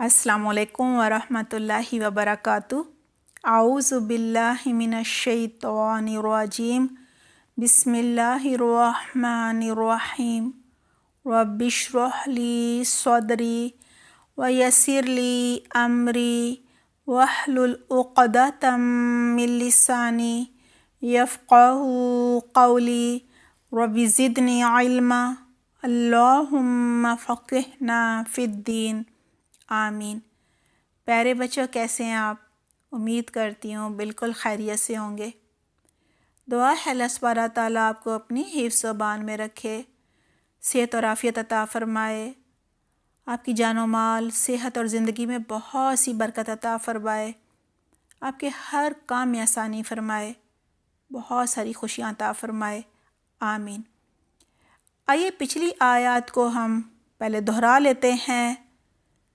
السلام علیکم ورحمۃ اللہ وبرکاتہ۔ اعوذ باللہ من الشیطان الرجیم، بسم اللہ الرحمن الرحیم۔ رب اشرح لی صدری ویسر لی امری واحلل عقدۃ من لسانی یفقہوا قولی، رب زدنی علما، اللہم فقہنا فی الدین، آمین۔ پیارے بچوں، کیسے ہیں آپ؟ امید کرتی ہوں بالکل خیریت سے ہوں گے۔ دعا ہے اللہ سبحانہ تعالیٰ آپ کو اپنی حفظ و بان میں رکھے، صحت اور عافیت عطا فرمائے، آپ کی جان و مال، صحت اور زندگی میں بہت سی برکت عطا فرمائے، آپ کے ہر کام میں آسانی فرمائے، بہت ساری خوشیاں عطا فرمائے، آمین۔ آئیے پچھلی آیات کو ہم پہلے دہرا لیتے ہیں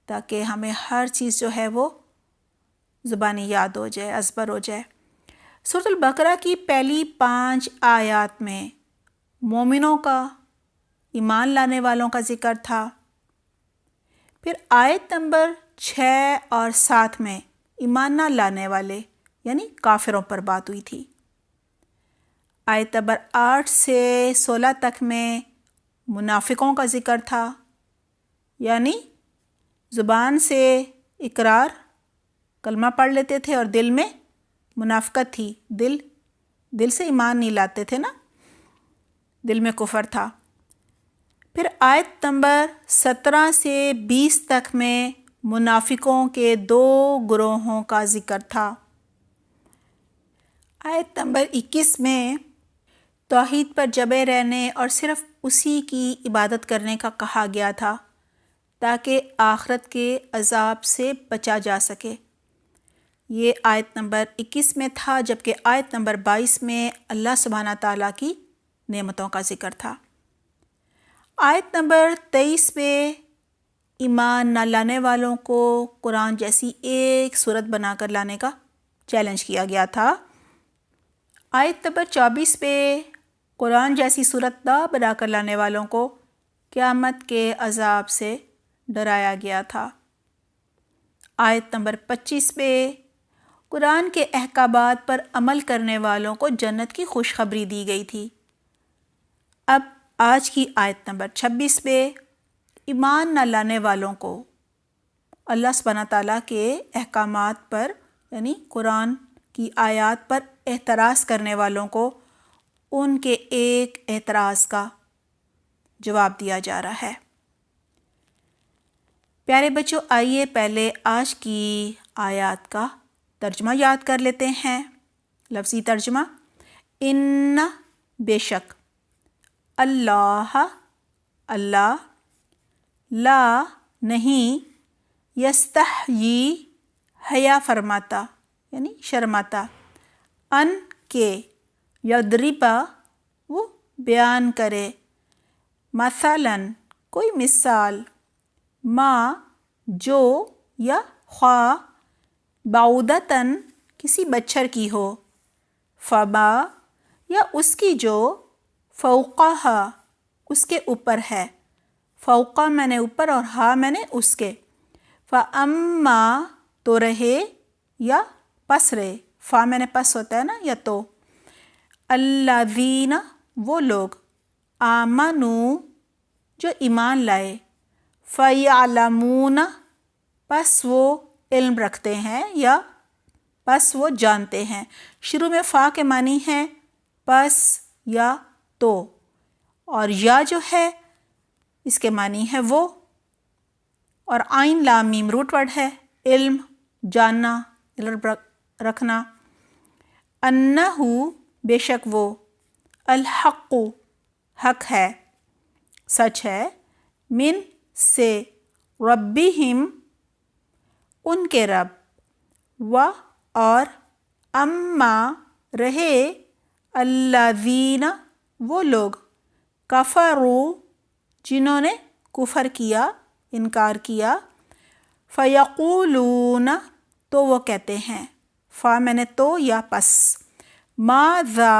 تاکہ ہمیں ہر چیز جو ہے وہ زبانی یاد ہو جائے، ازبر ہو جائے۔ سورۃ البقرہ کی پہلی 5 آیات میں مومنوں کا، ایمان لانے والوں کا ذکر تھا۔ پھر آیت نمبر 6 اور 7 میں ایمان نہ لانے والے یعنی کافروں پر بات ہوئی تھی۔ آیت نمبر 8 سے 16 تک میں منافقوں کا ذکر تھا، یعنی زبان سے اقرار کلمہ پڑھ لیتے تھے اور دل میں منافقت تھی، دل سے ایمان نہیں لاتے تھے نا، دل میں کفر تھا۔ پھر آیت نمبر 17 سے 20 تک میں منافقوں کے 2 گروہوں کا ذکر تھا۔ آیت نمبر 21 میں توحید پر جمے رہنے اور صرف اسی کی عبادت کرنے کا کہا گیا تھا تاکہ آخرت کے عذاب سے بچا جا سکے۔ یہ آیت نمبر 21 میں تھا، جبکہ آیت نمبر 22 میں اللہ سبحانہ تعالیٰ کی نعمتوں کا ذکر تھا۔ آیت نمبر 23 میں ایمان نہ لانے والوں کو قرآن جیسی ایک صورت بنا کر لانے کا چیلنج کیا گیا تھا۔ آیت نمبر 24 پہ قرآن جیسی صورت نہ بنا کر لانے والوں کو قیامت کے عذاب سے ڈرایا گیا تھا۔ آیت نمبر 25 پہ قرآن کے احکامات پر عمل کرنے والوں کو جنت کی خوشخبری دی گئی تھی۔ اب آج کی آیت نمبر 26 پہ ایمان نہ لانے والوں کو اللہ سبحانہ تعالیٰ کے احکامات پر یعنی قرآن کی آیات پر اعتراض کرنے والوں کو ان کے ایک اعتراض کا جواب دیا جا رہا ہے۔ پیارے بچوں، آئیے پہلے آج کی آیات کا ترجمہ یاد کر لیتے ہیں۔ لفظی ترجمہ: ان بے شک، اللہ لا نہیں، یستحیی حیا فرماتا یعنی شرماتا، ان کے، یضربا وہ بیان کرے، مثلاً کوئی مثال، ما جو یا خواہ، بعودتاً کسی بچھر کی ہو، فما یا اس کی جو، فوقہا اس کے اوپر ہے، فوقہ میں نے اوپر اور ہا میں نے اس کے، فاما تو رہے یا پس رہے، فا میں نے پس ہوتا ہے نا یا تو، الذین وہ لوگ، آمنو جو ایمان لائے، فیعلمون پس وہ علم رکھتے ہیں یا پس وہ جانتے ہیں۔ شروع میں فا کے معنی ہے پس یا تو، اور یا جو ہے اس کے معنی ہے وہ، اور عین لام میم روٹ ورڈ ہے، علم جاننا، علم رکھنا۔ انہو بے شک وہ، الحق حق ہے، سچ ہے، من سے، ربہم ان کے رب، و اور، اما رہے، الذین وہ لوگ، کفروا جنہوں نے کفر کیا، انکار کیا، فیقولون تو وہ کہتے ہیں، فا میں نے تو یا پس، ماذا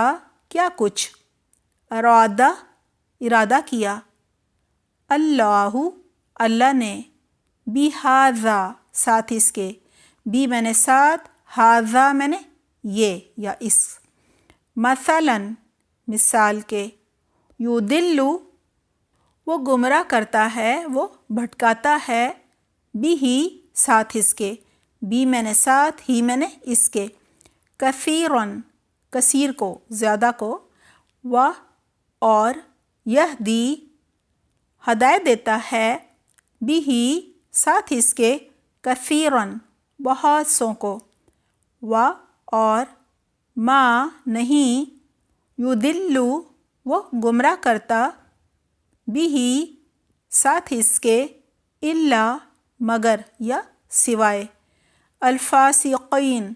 کیا کچھ، ارادہ کیا، اللہ نے، بی ہاذا ساتھ اس کے، بی میں نے ساتھ، ہاذا میں نے یہ یا اس، مثلاً مثال کے، یضل وہ گمراہ کرتا ہے، وہ بھٹکاتا ہے، بھی ساتھ اس کے، بی میں نے ساتھ، ہی میں نے اس کے، کثیرن کثیر کو زیادہ کو، و اور یہدی ہدایت دیتا ہے، بھی ساتھ اس کے، کثیرن بہت سوں کو، و اور ما نہیں، یضل وہ گمراہ کرتا، بھی ساتھ اس کے، الا مگر یا سوائے، الفاسقین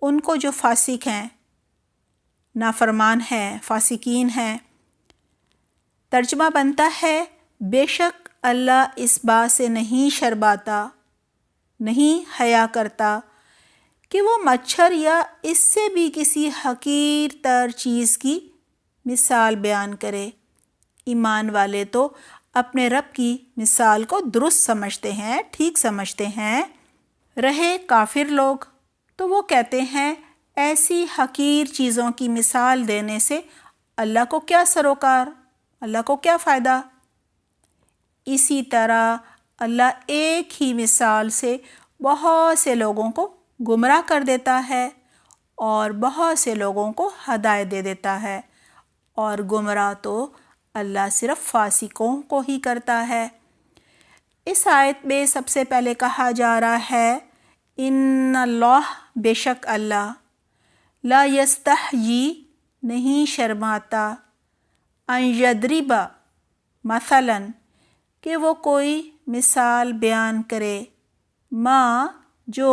ان کو جو فاسق ہیں، نافرمان ہیں، فاسقین ہیں۔ ترجمہ بنتا ہے بے شک اللہ اس بات سے نہیں شرماتا، نہیں حیا کرتا کہ وہ مچھر یا اس سے بھی کسی حقیر تر چیز کی مثال بیان کرے۔ ایمان والے تو اپنے رب کی مثال کو درست سمجھتے ہیں، ٹھیک سمجھتے ہیں۔ رہے کافر لوگ تو وہ کہتے ہیں ایسی حقیر چیزوں کی مثال دینے سے اللہ کو کیا سروکار، اللہ کو کیا فائدہ۔ اسی طرح اللہ ایک ہی مثال سے بہت سے لوگوں کو گمراہ کر دیتا ہے اور بہت سے لوگوں کو ہدایت دے دیتا ہے، اور گمراہ تو اللہ صرف فاسقوں کو ہی کرتا ہے۔ اس آیت میں سب سے پہلے کہا جا رہا ہے ان اللہ بے شک اللہ، لا یستحیی نہیں شرماتا، ان یضرب مثلاً کہ وہ کوئی مثال بیان کرے، ما جو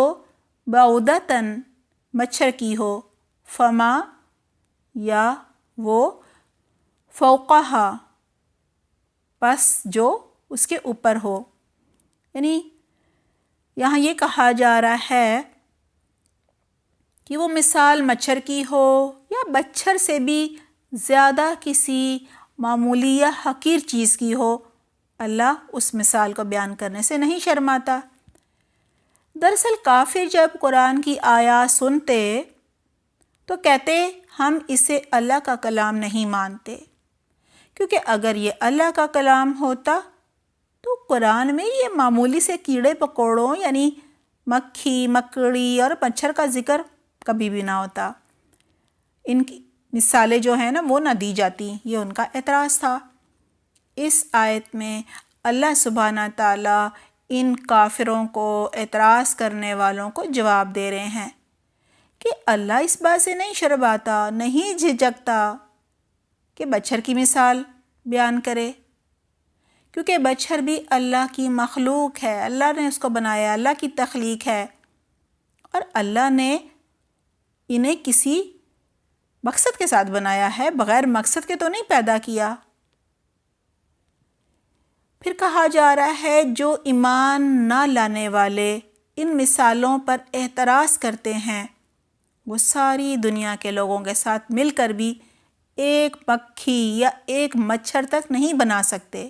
بعودتاً مچھر کی ہو، فما یا وہ، فوقہا پس جو اس کے اوپر ہو۔ یعنی یہاں یہ کہا جا رہا ہے کہ وہ مثال مچھر کی ہو یا مچھر سے بھی زیادہ کسی معمولی یا حقیر چیز کی ہو، اللہ اس مثال کو بیان کرنے سے نہیں شرماتا۔ دراصل کافر جب قرآن کی آیات سنتے تو کہتے ہم اسے اللہ کا کلام نہیں مانتے، کیونکہ اگر یہ اللہ کا کلام ہوتا تو قرآن میں یہ معمولی سے کیڑے پکوڑوں یعنی مکھی، مکڑی اور مچھر کا ذکر کبھی بھی نہ ہوتا، ان کی مثالیں جو ہیں نا وہ نہ دی جاتی، یہ ان کا اعتراض تھا۔ اس آیت میں اللہ سبحانہ تعالیٰ ان کافروں کو، اعتراض کرنے والوں کو جواب دے رہے ہیں کہ اللہ اس بات سے نہیں شرماتا، نہیں جھجکتا کہ مچھر کی مثال بیان کرے، کیونکہ مچھر بھی اللہ کی مخلوق ہے، اللہ نے اس کو بنایا، اللہ کی تخلیق ہے، اور اللہ نے انہیں کسی مقصد کے ساتھ بنایا ہے، بغیر مقصد کے تو نہیں پیدا کیا۔ پھر کہا جا رہا ہے جو ایمان نہ لانے والے ان مثالوں پر اعتراض کرتے ہیں وہ ساری دنیا کے لوگوں کے ساتھ مل کر بھی ایک مکھی یا ایک مچھر تک نہیں بنا سکتے۔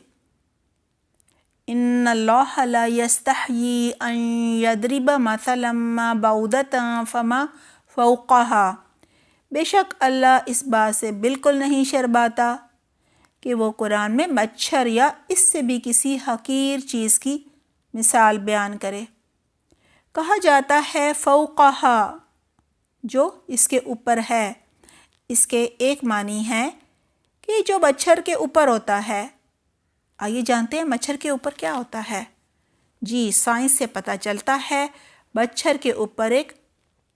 ان اللہ لا یستحیی ان یضرب مثلا ما بعودۃ فما فوقہا، بے شک اللہ اس بات سے بالکل نہیں شرماتا کہ وہ قرآن میں مچھر یا اس سے بھی کسی حقیر چیز کی مثال بیان کرے۔ کہا جاتا ہے فوقہا جو اس کے اوپر ہے، اس کے ایک معنی ہے کہ جو مچھر کے اوپر ہوتا ہے۔ آئیے جانتے ہیں مچھر کے اوپر کیا ہوتا ہے۔ جی سائنس سے پتہ چلتا ہے مچھر کے اوپر ایک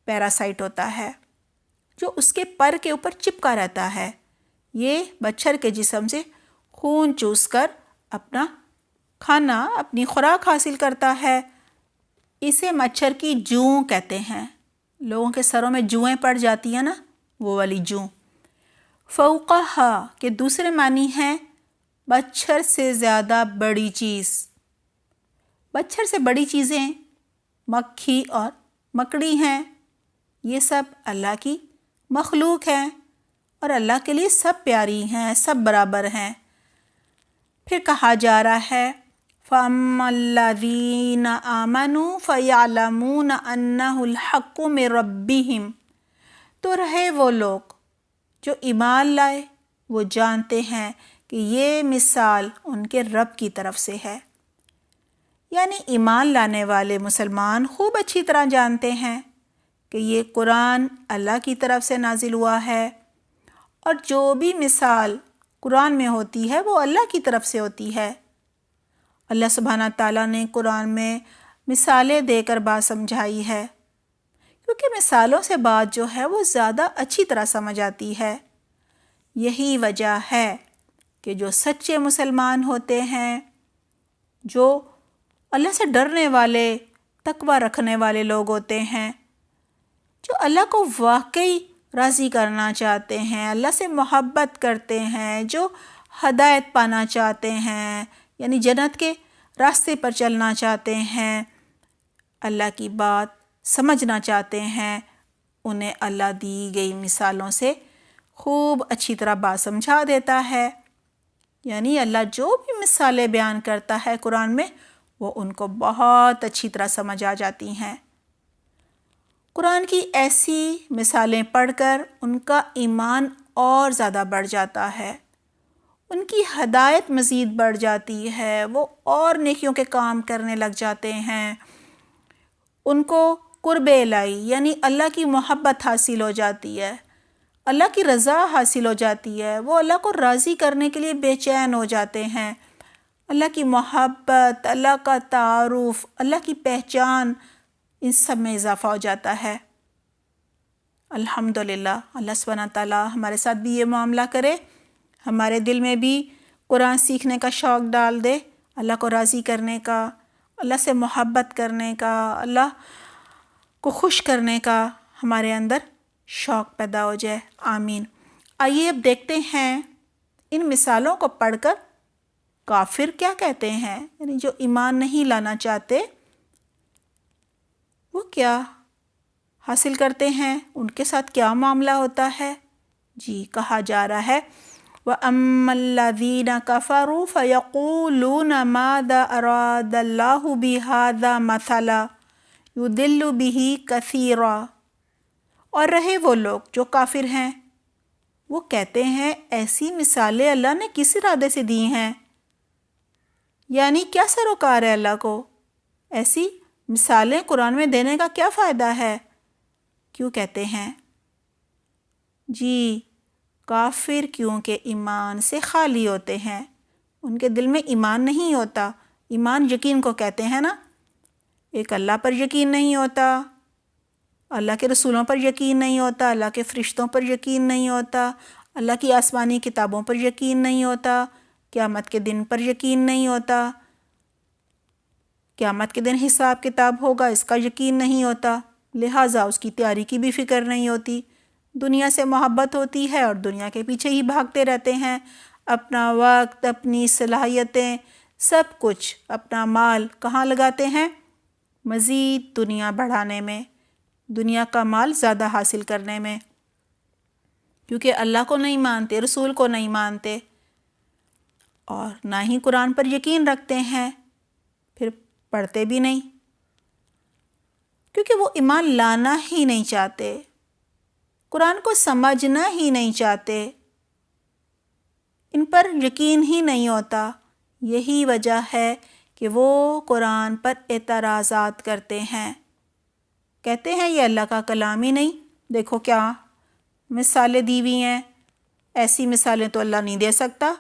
پیراسائٹ ہوتا ہے جو اس کے پر کے اوپر چپکا رہتا ہے، یہ مچھر کے جسم سے خون چوس کر اپنا کھانا، اپنی خوراک حاصل کرتا ہے۔ اسے مچھر کی جوں کہتے ہیں، لوگوں کے سروں میں جوئیں پڑ جاتی ہیں نا، وہ والی جوں۔ فوقہا کے دوسرے معنی ہیں مچھر سے زیادہ بڑی چیز۔ مچھر سے بڑی چیزیں مکھی اور مکڑی ہیں، یہ سب اللہ کی مخلوق ہیں اور اللہ کے لیے سب پیاری ہیں، سب برابر ہیں۔ پھر کہا جا رہا ہے فَأَمَّا الَّذِينَ آمَنُوا فَيَعْلَمُونَ أَنَّهُ الْحَقُّ مِن رَبِّهِمْ، تو رہے وہ لوگ جو ایمان لائے، وہ جانتے ہیں کہ یہ مثال ان کے رب کی طرف سے ہے۔ یعنی ایمان لانے والے مسلمان خوب اچھی طرح جانتے ہیں کہ یہ قرآن اللہ کی طرف سے نازل ہوا ہے، اور جو بھی مثال قرآن میں ہوتی ہے وہ اللہ کی طرف سے ہوتی ہے۔ اللہ سبحانہ تعالیٰ نے قرآن میں مثالیں دے کر بات سمجھائی ہے، کیونکہ مثالوں سے بات جو ہے وہ زیادہ اچھی طرح سمجھ آتی ہے۔ یہی وجہ ہے کہ جو سچے مسلمان ہوتے ہیں، جو اللہ سے ڈرنے والے، تقوی رکھنے والے لوگ ہوتے ہیں، جو اللہ کو واقعی راضی کرنا چاہتے ہیں، اللہ سے محبت کرتے ہیں، جو ہدایت پانا چاہتے ہیں، یعنی جنت کے راستے پر چلنا چاہتے ہیں، اللہ کی بات سمجھنا چاہتے ہیں، انہیں اللہ دی گئی مثالوں سے خوب اچھی طرح بات سمجھا دیتا ہے۔ یعنی اللہ جو بھی مثالیں بیان کرتا ہے قرآن میں، وہ ان کو بہت اچھی طرح سمجھ آ جاتی ہیں۔ قرآن کی ایسی مثالیں پڑھ کر ان کا ایمان اور زیادہ بڑھ جاتا ہے، ان کی ہدایت مزید بڑھ جاتی ہے، وہ اور نیکیوں کے کام کرنے لگ جاتے ہیں، ان کو قرب الہی یعنی اللہ کی محبت حاصل ہو جاتی ہے، اللہ کی رضا حاصل ہو جاتی ہے، وہ اللہ کو راضی کرنے کے لیے بے چین ہو جاتے ہیں۔ اللہ کی محبت، اللہ کا تعارف، اللہ کی پہچان، ان سب میں اضافہ ہو جاتا ہے۔ الحمدللہ، اللہ سبحانہ تعالیٰ ہمارے ساتھ بھی یہ معاملہ کرے، ہمارے دل میں بھی قرآن سیکھنے کا شوق ڈال دے، اللہ کو راضی کرنے کا، اللہ سے محبت کرنے کا، اللہ کو خوش کرنے کا ہمارے اندر شوق پیدا ہو جائے۔ آمین۔ آئیے اب دیکھتے ہیں ان مثالوں کو پڑھ کر کافر کیا کہتے ہیں، یعنی جو ایمان نہیں لانا چاہتے وہ کیا حاصل کرتے ہیں، ان کے ساتھ کیا معاملہ ہوتا ہے۔ جی کہا جا رہا ہے وَأَمَّا الَّذِينَ كَفَرُوا فَيَقُولُونَ مَاذَا أَرَادَ اللَّهُ بِهَذَا مَثَلًا يُضِلُّ بِهِ كَثِيرًا، اور رہے وہ لوگ جو کافر ہیں، وہ کہتے ہیں ایسی مثالیں اللہ نے کس ارادے سے دی ہیں، یعنی کیا سروکار ہے اللہ کو، ایسی مثالیں قرآن میں دینے کا کیا فائدہ ہے، کیوں کہتے ہیں؟ جی کافر کیونکہ ایمان سے خالی ہوتے ہیں، ان کے دل میں ایمان نہیں ہوتا۔ ایمان یقین کو کہتے ہیں نا، ایک اللہ پر یقین نہیں ہوتا، اللہ کے رسولوں پر یقین نہیں ہوتا، اللہ کے فرشتوں پر یقین نہیں ہوتا، اللہ کی آسمانی کتابوں پر یقین نہیں ہوتا، قیامت کے دن پر یقین نہیں ہوتا، قیامت کے دن حساب کتاب ہوگا اس کا یقین نہیں ہوتا، لہٰذا اس کی تیاری کی بھی فکر نہیں ہوتی، دنیا سے محبت ہوتی ہے اور دنیا کے پیچھے ہی بھاگتے رہتے ہیں، اپنا وقت، اپنی صلاحیتیں، سب کچھ، اپنا مال کہاں لگاتے ہیں؟ مزید دنیا بڑھانے میں، دنیا کا مال زیادہ حاصل کرنے میں، کیونکہ اللہ کو نہیں مانتے، رسول کو نہیں مانتے، اور نہ ہی قرآن پر یقین رکھتے ہیں، پھر پڑھتے بھی نہیں، کیونکہ وہ ایمان لانا ہی نہیں چاہتے، قرآن کو سمجھنا ہی نہیں چاہتے، ان پر یقین ہی نہیں ہوتا۔ یہی وجہ ہے کہ وہ قرآن پر اعتراضات کرتے ہیں، کہتے ہیں یہ اللہ کا کلام ہی نہیں، دیکھو کیا مثالیں دی ہوئی ہیں، ایسی مثالیں تو اللہ نہیں دے سکتا۔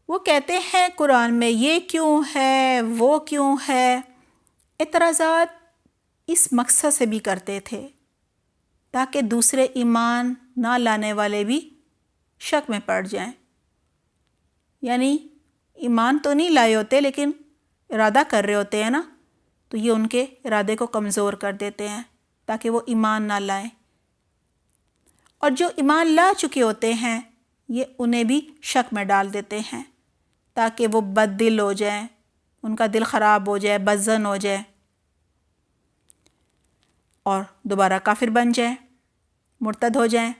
وہ کہتے ہیں قرآن میں یہ کیوں ہے، وہ کیوں ہے۔ اعتراضات اس مقصد سے بھی کرتے تھے تاکہ دوسرے ایمان نہ لانے والے بھی شک میں پڑ جائیں، یعنی ایمان تو نہیں لائے ہوتے لیکن ارادہ کر رہے ہوتے ہیں نا، تو یہ ان کے ارادے کو کمزور کر دیتے ہیں تاکہ وہ ایمان نہ لائیں، اور جو ایمان لا چکے ہوتے ہیں یہ انہیں بھی شک میں ڈال دیتے ہیں تاکہ وہ بد دل ہو جائیں، ان کا دل خراب ہو جائے، بدظن ہو جائے اور دوبارہ کافر بن جائیں، مرتد ہو جائیں۔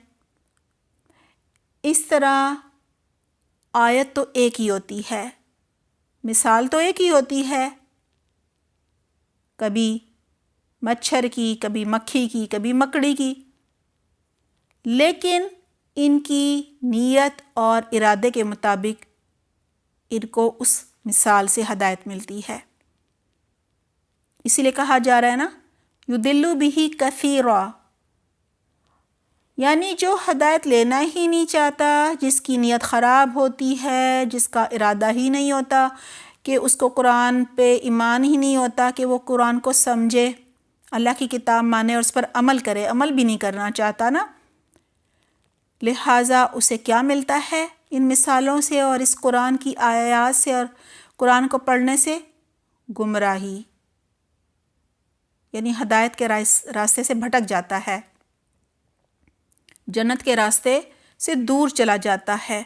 اس طرح آیت تو ایک ہی ہوتی ہے، مثال تو ایک ہی ہوتی ہے، کبھی مچھر کی، کبھی مکھی کی، کبھی مکڑی کی، لیکن ان کی نیت اور ارادے کے مطابق ان کو اس مثال سے ہدایت ملتی ہے۔ اسی لیے کہا جا رہا ہے نا، یضل بہ کثیرا، یعنی جو ہدایت لینا ہی نہیں چاہتا، جس کی نیت خراب ہوتی ہے، جس کا ارادہ ہی نہیں ہوتا کہ اس کو قرآن پہ ایمان ہی نہیں ہوتا کہ وہ قرآن کو سمجھے، اللہ کی کتاب مانے اور اس پر عمل کرے، عمل بھی نہیں کرنا چاہتا نا، لہٰذا اسے کیا ملتا ہے ان مثالوں سے اور اس قرآن کی آیات سے اور قرآن کو پڑھنے سے؟ گمراہی، یعنی ہدایت کے راستے سے بھٹک جاتا ہے، جنت کے راستے سے دور چلا جاتا ہے،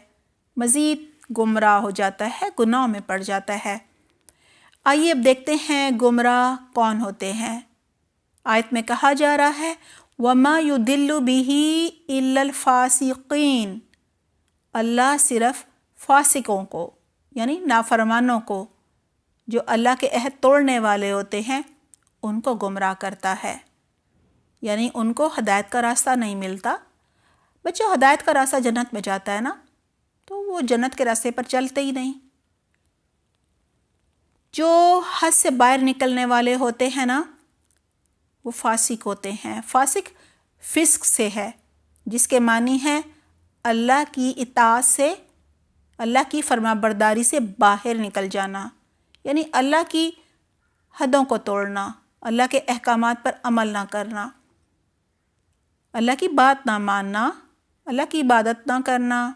مزید گمراہ ہو جاتا ہے، گناہوں میں پڑ جاتا ہے۔ آئیے اب دیکھتے ہیں گمراہ کون ہوتے ہیں۔ آیت میں کہا جا رہا ہے وَمَا يُضِلُّ بِهِ إِلَّا الْفَاسِقِينَ، اللہ صرف فاسقوں کو یعنی نافرمانوں کو، جو اللہ کے عہد توڑنے والے ہوتے ہیں، ان کو گمراہ کرتا ہے، یعنی ان کو ہدایت کا راستہ نہیں ملتا۔ بچوں، ہدایت کا راستہ جنت میں جاتا ہے نا، تو وہ جنت کے راستے پر چلتے ہی نہیں۔ جو حد سے باہر نکلنے والے ہوتے ہیں نا، وہ فاسق ہوتے ہیں۔ فاسق فسق سے ہے، جس کے معنی ہے اللہ کی اطاعت سے، اللہ کی فرما برداری سے باہر نکل جانا، یعنی اللہ کی حدوں کو توڑنا، اللہ کے احکامات پر عمل نہ کرنا، اللہ کی بات نہ ماننا، اللہ کی عبادت نہ کرنا،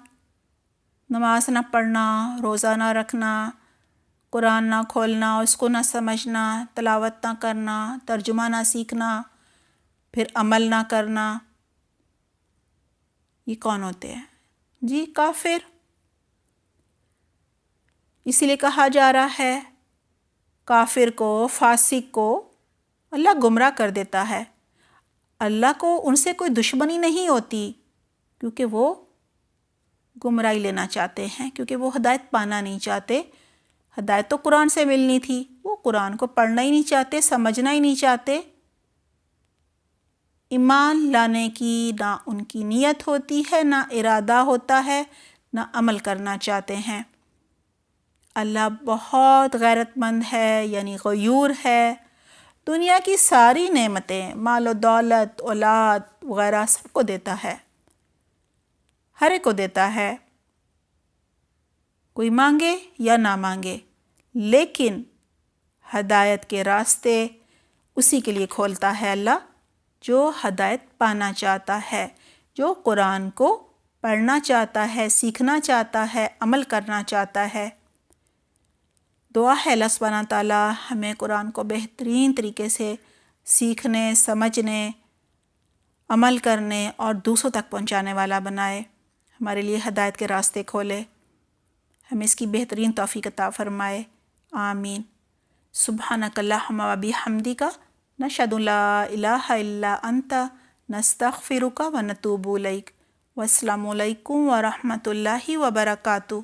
نماز نہ پڑھنا، روزہ نہ رکھنا، قرآن نہ کھولنا، اس کو نہ سمجھنا، تلاوت نہ کرنا، ترجمہ نہ سیکھنا، پھر عمل نہ کرنا۔ یہ کون ہوتے ہیں؟ جی کافر۔ اسی لیے کہا جا رہا ہے کافر کو، فاسق کو اللہ گمراہ کر دیتا ہے۔ اللہ کو ان سے کوئی دشمنی نہیں ہوتی، کیونکہ وہ گمراہی لینا چاہتے ہیں، کیونکہ وہ ہدایت پانا نہیں چاہتے۔ ہدایت تو قرآن سے ملنی تھی، وہ قرآن کو پڑھنا ہی نہیں چاہتے، سمجھنا ہی نہیں چاہتے، ایمان لانے کی نہ ان کی نیت ہوتی ہے، نہ ارادہ ہوتا ہے، نہ عمل کرنا چاہتے ہیں۔ اللہ بہت غیرت مند ہے، یعنی غیور ہے، دنیا کی ساری نعمتیں، مال و دولت، اولاد وغیرہ سب کو دیتا ہے، ہر ایک کو دیتا ہے، کوئی مانگے یا نہ مانگے، لیکن ہدایت کے راستے اسی کے لیے کھولتا ہے اللہ جو ہدایت پانا چاہتا ہے، جو قرآن کو پڑھنا چاہتا ہے، سیکھنا چاہتا ہے، عمل کرنا چاہتا ہے۔ دعا ہے اللہ سبحانہ تعالیٰ ہمیں قرآن کو بہترین طریقے سے سیکھنے، سمجھنے، عمل کرنے اور دوسروں تک پہنچانے والا بنائے، ہمارے لیے ہدایت کے راستے کھولے، ہمیں اس کی بہترین توفیق عطا فرمائے، آمین۔ سبحانک اللہم و بحمدک، نشہد ان لا الہ الا انت، نستغفرک و نتوب الیک۔ والسلام علیکم ورحمۃ اللہ وبرکاتہ۔